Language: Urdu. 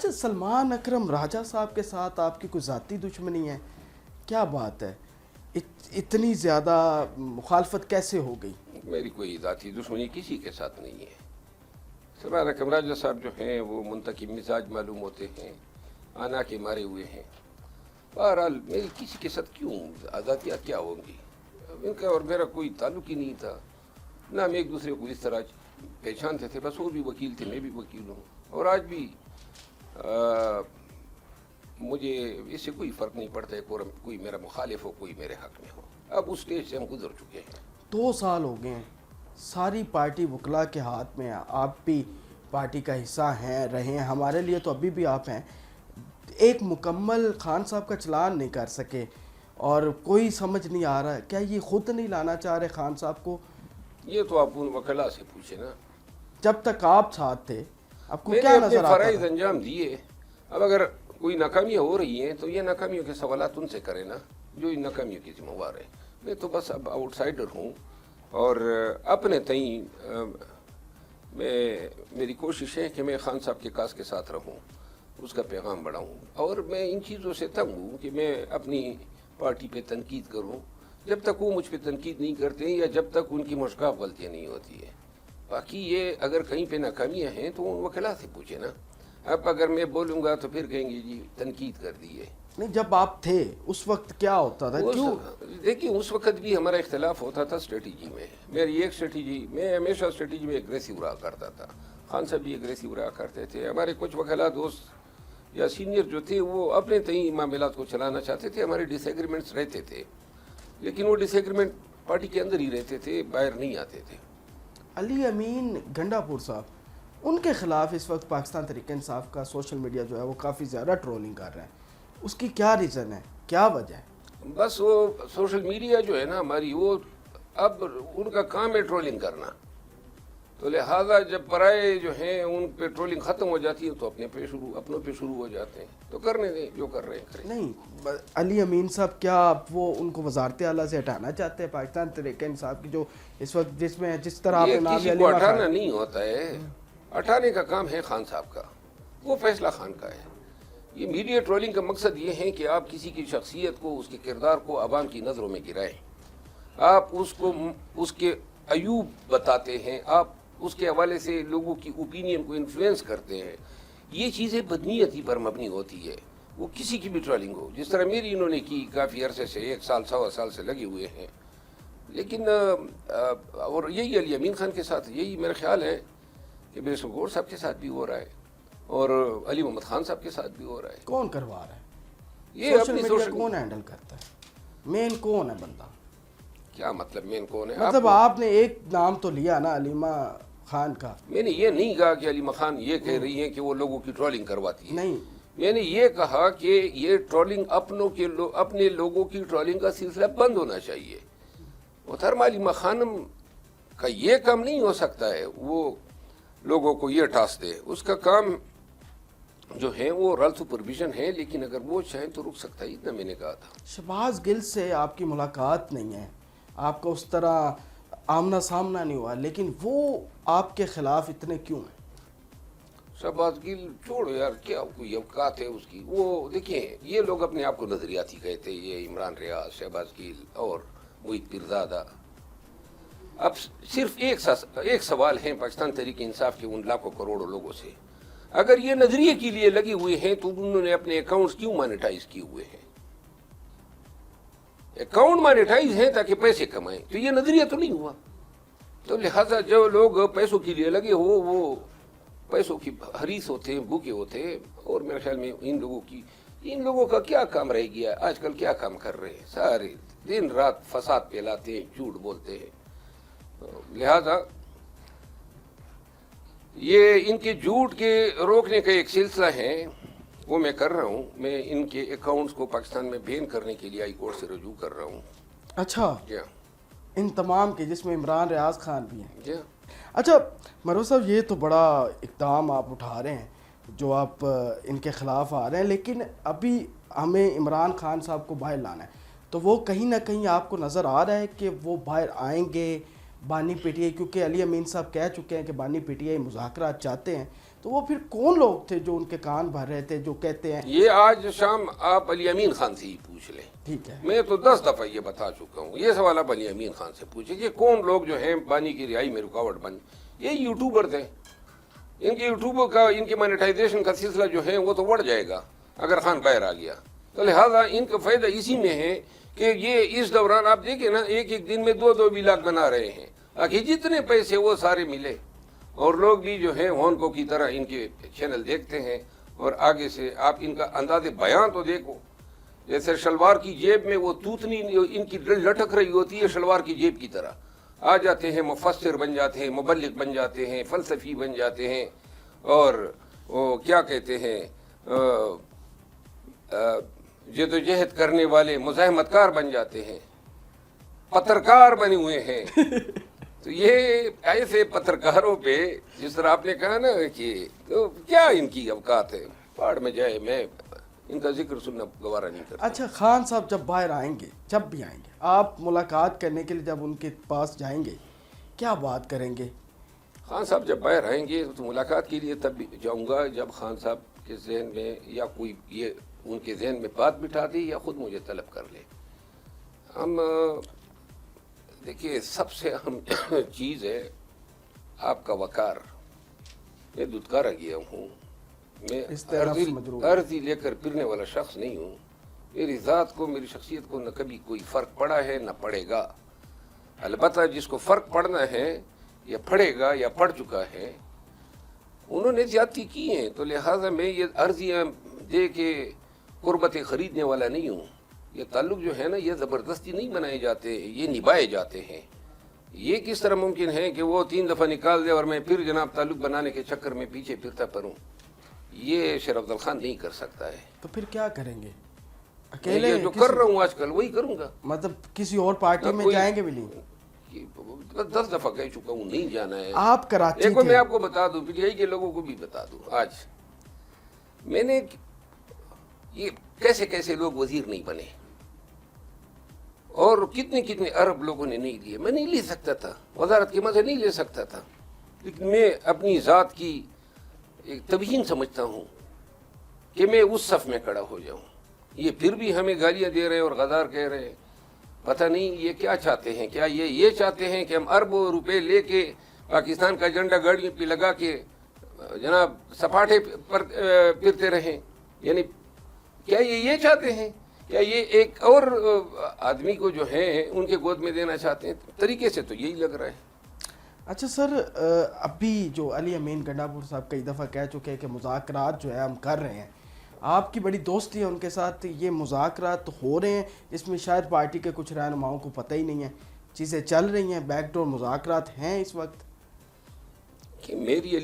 اچھا سلمان اکرم راجہ صاحب کے ساتھ آپ کی کوئی ذاتی دشمنی ہے؟ کیا بات ہے، اتنی زیادہ مخالفت کیسے ہو گئی؟ میری کوئی ذاتی دشمنی کسی کے ساتھ نہیں ہے. سلمان اکرم راجہ صاحب جو ہیں وہ منتقم مزاج معلوم ہوتے ہیں، آنا کے مارے ہوئے ہیں. بہرحال میری کسی کے ساتھ کیوں ذاتیات کیا ہوں گی؟ ان کا اور میرا کوئی تعلق ہی نہیں تھا، نہ ہم ایک دوسرے کو اس طرح پہچانتے تھے. بس وہ بھی وکیل تھے، میں بھی وکیل ہوں، اور آج بھی مجھے اس سے کوئی فرق نہیں پڑتا ہے کوئی میرا مخالف ہو، کوئی میرے حق میں ہو. اب اس سٹیج سے ہم گزر چکے ہیں. 2 سال ہو گئے ہیں، ساری پارٹی وکلا کے ہاتھ میں ہے، آپ بھی پارٹی کا حصہ ہیں، رہے ہیں، ہمارے لیے تو ابھی بھی آپ ہیں. ایک مکمل خان صاحب کا چلان نہیں کر سکے، اور کوئی سمجھ نہیں آ رہا، کیا یہ خود نہیں لانا چاہ رہے خان صاحب کو؟ یہ تو آپ وکلا سے پوچھیں نا. جب تک آپ ساتھ تھے آپ کو میں کیا نے اپنے نظر آتا فرائض تھا؟ انجام دیے. اب اگر کوئی ناکامیاں ہو رہی ہیں تو یہ ناکامیوں کے سوالات ان سے کریں نا جو ان ناکامیوں کی ذمہ وار ہے. میں تو بس اب آؤٹ سائڈر ہوں، اور اپنے تئیں میری کوشش ہے کہ میں خان صاحب کے کاز کے ساتھ رہوں، اس کا پیغام بڑھاؤں. اور میں ان چیزوں سے تنگ ہوں کہ میں اپنی پارٹی پہ تنقید کروں جب تک وہ مجھ پہ تنقید نہیں کرتے یا جب تک ان کی مشکاف غلطیاں نہیں ہوتی ہے. باقی یہ اگر کہیں پہ ناکامیاں ہیں تو ان وکلا سے پوچھیں نا. اب اگر میں بولوں گا تو پھر کہیں گے جی تنقید کر دی ہے. نہیں، جب آپ تھے اس وقت کیا ہوتا تھا؟ کیوں؟ دیکھیے اس وقت بھی ہمارا اختلاف ہوتا تھا اسٹریٹجی میں. میری ایک اسٹریٹجی، میں ہمیشہ اسٹریٹجی میں اگریسو رہا کرتا تھا، خان صاحب بھی اگریسو رہا کرتے تھے. ہمارے کچھ وکلا دوست یا سینئر جو تھے وہ اپنے تئیں معاملات کو چلانا چاہتے تھے. ہمارے ڈس ایگریمنٹس رہتے تھے، لیکن وہ ڈس ایگریمنٹ پارٹی کے اندر ہی رہتے تھے، باہر نہیں آتے تھے. علی امین گنڈا پور صاحب، ان کے خلاف اس وقت پاکستان تحریک انصاف کا سوشل میڈیا جو ہے وہ کافی زیادہ ٹرولنگ کر رہے ہیں، اس کی کیا ریزن ہے، کیا وجہ ہے؟ بس وہ سوشل میڈیا جو ہے نا ہماری، وہ اب ان کا کام ہے ٹرولنگ کرنا. تو لہٰذا جب پرائے جو ہیں ان پہ ٹرولنگ ختم ہو جاتی ہے تو اپنوں پہ شروع ہو جاتے ہیں. تو کرنے دیں، جو کر رہے ہیں کریں. نہیں، علی امین صاحب کیا وہ ان کو وزارت اعلیٰ سے ہٹانا چاہتے ہیں پاکستان تحریک انصاف کی، جو اس وقت جس طرح آپ یہ نے نام کسی لیا کو علیمہ ہٹانا خان؟ نہیں ہوتا ہے، ہٹانے کا کام ہے خان صاحب کا، وہ فیصلہ خان کا ہے. یہ میڈیا ٹرولنگ کا مقصد یہ ہے کہ آپ کسی کی شخصیت کو، اس کے کردار کو عوام کی نظروں میں گرائیں. آپ اس کے عیوب بتاتے ہیں، آپ اس کے حوالے سے لوگوں کی اوپینین کو انفلوئنس کرتے ہیں. یہ چیزیں بدنیتی پر مبنی ہوتی ہے. وہ کسی کی بھی ٹرولنگ ہو، جس طرح میری انہوں نے کی کافی عرصے سے، 1 سال 1.25 سال سے لگے ہوئے ہیں. لیکن اور یہی علی امین خان کے ساتھ، یہی میرا خیال ہے کہ بیسو گور صاحب کے ساتھ بھی ہو رہا ہے، اور علی محمد خان صاحب کے ساتھ بھی ہو رہا ہے. کون کروا رہا ہے یہ سوشل اپنی میڈیا؟ کون ہینڈل کرتا ہے؟ مین کون ہے بندہ؟ کیا مطلب مین کون ہے؟ مطلب آپ نے ایک نام تو لیا نا علیمہ خان کا. میں نے یہ نہیں کہا کہ علیمہ خان یہ کہہ رہی ہیں کہ وہ لوگوں کی ٹرولنگ کرواتی ہے. نہیں، میں نے یہ کہا کہ یہ ٹرولنگ اپنے لوگوں کی ٹرولنگ کا سلسلہ بند ہونا چاہیے. محترمہ علیمہ خانم کا یہ کام نہیں ہو سکتا ہے وہ لوگوں کو یہ ٹاسک دے. اس کا کام جو ہے وہ رل سپرویژن ہے، لیکن اگر وہ چاہیں تو رک سکتا ہے. اتنا میں نے کہا تھا. شہباز گل سے آپ کی ملاقات نہیں ہے، آپ کا اس طرح آمنا سامنا نہیں ہوا، لیکن وہ آپ کے خلاف اتنے کیوں ہیں؟ شہباز گل چھوڑو یار، کیا کوئی اوقات ہے اس کی. وہ دیکھیں، یہ لوگ اپنے آپ کو نظریاتی کہتے ہیں، یہ عمران ریاض، شہباز گل اور محیط پیرزادہ. اب صرف ایک سوال ہے پاکستان تحریک انصاف کے ان لاکھوں کروڑوں لوگوں سے، اگر یہ نظریے کے لیے لگے ہوئے ہیں تو انہوں نے اپنے اکاؤنٹس کیوں مانیٹائز کیے ہوئے ہیں؟ اکاؤنٹ مانیٹائز ہیں تاکہ پیسے کمائیں، تو یہ نظریہ تو نہیں ہوا. تو لہٰذا جو لوگ پیسوں کے لیے لگے ہو وہ پیسوں کی حریص ہوتے ہیں، بھوکے ہوتے ہیں. اور میرے خیال میں ان لوگوں کا کیا کام رہ گیا آج کل؟ کیا کام کر رہے ہیں؟ سارے دن رات فساد پھیلاتے ہیں، جھوٹ بولتے ہیں. لہذا یہ ان کے جھوٹ کے روکنے کا ایک سلسلہ ہے، وہ میں کر رہا ہوں. میں ان کے اکاؤنٹس کو پاکستان میں بین کرنے کے لیے ہائی کورٹ سے رجوع کر رہا ہوں. اچھا، جی ہاں، ان تمام کے جس میں عمران ریاض خان بھی ہیں؟ جی ہاں. اچھا مروز صاحب، یہ تو بڑا اقدام آپ اٹھا رہے ہیں جو آپ ان کے خلاف آ رہے ہیں، لیکن ابھی ہمیں عمران خان صاحب کو باہر لانا ہے، تو وہ کہیں نہ کہیں آپ کو نظر آ رہا ہے کہ وہ باہر آئیں گے بانی پی ٹی آئی؟ کیونکہ علی امین صاحب کہہ چکے ہیں کہ بانی پی ٹی آئی مذاکرات چاہتے ہیں، تو وہ پھر کون لوگ تھے جو ان کے کان بھر رہے تھے جو کہتے ہیں؟ یہ آج شام آپ علی امین خان سے ہی پوچھ لیں. ٹھیک ہے. میں تو 10 دفعہ یہ بتا چکا ہوں. یہ سوال آپ علی امین خان سے پوچھیں کہ کون لوگ جو ہیں بانی کی رہائی میں رکاوٹ بن. یہ یوٹیوبر تھے. ان کے یوٹیوبر کا ان کی مانیٹائزیشن کا سلسلہ جو ہے وہ تو بڑھ جائے گا اگر خان باہر آ گیا. تو لہٰذا ان کا فائدہ اسی میں ہے کہ یہ اس دوران آپ دیکھیں نا ایک دن میں 2 ولاگ بنا رہے ہیں. آخر جتنے پیسے وہ سارے ملے اور لوگ بھی جو ہے ہونکو کی طرح ان کے چینل دیکھتے ہیں. اور آگے سے آپ ان کا انداز بیان تو دیکھو. جیسے شلوار کی جیب میں وہ توتنی ان کی لٹک رہی ہوتی ہے شلوار کی جیب کی طرح. آ جاتے ہیں مفسر بن جاتے ہیں, مبلغ بن جاتے ہیں, فلسفی بن جاتے ہیں, اور وہ کیا کہتے ہیں جدوجہد کرنے والے مزاحمت کار بن جاتے ہیں, پترکار بنے ہوئے ہیں. تو یہ ایسے پترکاروں پہ جس طرح آپ نے کہا نا کہ تو کیا ان کی اوقات ہے, پہاڑ میں جائے, میں ان کا ذکر سننا گوارا نہیں کرتا. اچھا خان صاحب جب باہر آئیں گے, جب بھی آئیں گے, آپ ملاقات کرنے کے لیے جب ان کے پاس جائیں گے کیا بات کریں گے؟ خان صاحب جب باہر آئیں گے تو ملاقات کے لیے تب جاؤں گا جب خان صاحب کے ذہن میں یا کوئی یہ ان کے ذہن میں بات بٹھا دے یا خود مجھے طلب کر لے. ہم دیکھیے سب سے اہم چیز ہے آپ کا وقار. میں دودکارا گیا ہوں, میں عرضی لے کر پھرنے والا شخص نہیں ہوں. میری ذات کو, میری شخصیت کو نہ کبھی کوئی فرق پڑا ہے نہ پڑے گا. البتہ جس کو فرق پڑنا ہے یا پڑے گا یا پڑ چکا ہے انہوں نے زیادتی کی ہیں. تو لہٰذا میں یہ عرضیاں دے کے قربتیں خریدنے والا نہیں ہوں. یہ تعلق جو ہے نا یہ زبردستی نہیں بنائے جاتے, یہ نبھائے جاتے ہیں. یہ کس طرح ممکن ہے کہ وہ 3 دفعہ نکال دے اور میں پھر جناب تعلق بنانے کے چکر میں پیچھے پھرتا پھروں؟ یہ شیر افضل خان نہیں کر سکتا ہے. تو پھر کیا کریں گے؟ اکیلے جو کر رہا ہوں آج کل وہی کروں گا. مطلب کسی اور پارٹی میں جائیں گے بھی نہیں؟ 10 دفعہ کہہ چکا ہوں نہیں جانا ہے. آپ کراچی دیکھو میں آپ کو بتا دوں, پی ٹی آئی کے لوگوں کو بھی بتا دوں, آج میں نے یہ کیسے کیسے لوگ وزیر نہیں بنے اور کتنے کتنے ارب لوگوں نے نہیں لیے. میں نہیں لے سکتا تھا, وزارت کے مزے نہیں لے سکتا تھا, لیکن میں اپنی ذات کی ایک توہین سمجھتا ہوں کہ میں اس صف میں کھڑا ہو جاؤں. یہ پھر بھی ہمیں گالیاں دے رہے ہیں اور غدار کہہ رہے ہیں. پتہ نہیں یہ کیا چاہتے ہیں. کیا یہ چاہتے ہیں کہ ہم اربوں روپے لے کے پاکستان کا جھنڈا گاڑیوں پہ لگا کے جناب سپاٹے پر پھرتے رہیں؟ یعنی کیا یہ چاہتے ہیں؟ کیا یہ ایک اور آدمی کو جو ہے ان کے گود میں دینا چاہتے ہیں؟ طریقے سے تو یہی لگ رہا ہے. اچھا سر, ابھی جو علی امین گنڈاپور صاحب کئی دفعہ کہہ چکے ہیں کہ مذاکرات جو ہے ہم کر رہے ہیں, آپ کی بڑی دوستی ہے ان کے ساتھ, یہ مذاکرات ہو رہے ہیں, اس میں شاید پارٹی کے کچھ رہنماؤں کو پتہ ہی نہیں ہے, چیزیں چل رہی ہیں, بیک ڈور مذاکرات ہیں اس وقت؟ کہ میری